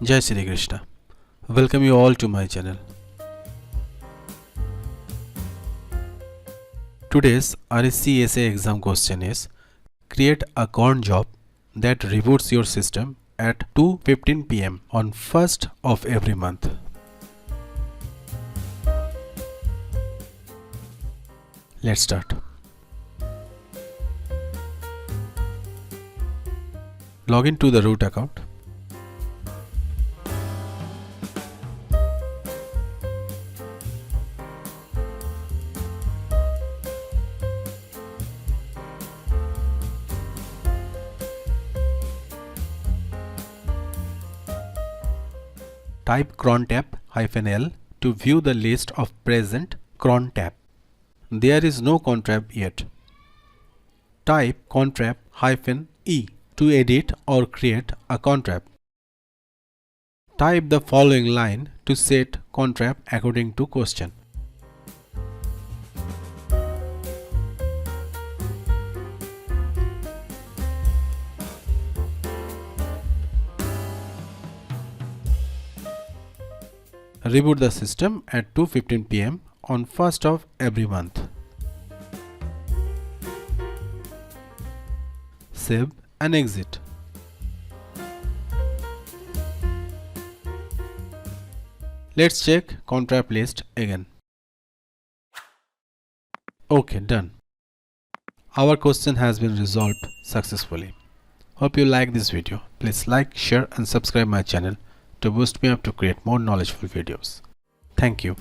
Jai Shri Krishna. Welcome you all to my channel. Today's RHCSA exam question is: create a cronjob that reboots your system at 2:15 p.m. on 1st of every month. Let's start. Log in to the root account. Type crontab-l to view the list of present cron tab. There is no crontab yet. Type crontab-e to edit or create a crontab. Type the following line to set crontab according to question. Reboot the system at 2:15 p.m. on 1st of every month. Save and exit. Let's check crontab list again. Okay, done. Our question has been resolved successfully. Hope you like this video. Please like, share and subscribe my channel to boost me up to create more knowledgeable videos. Thank you.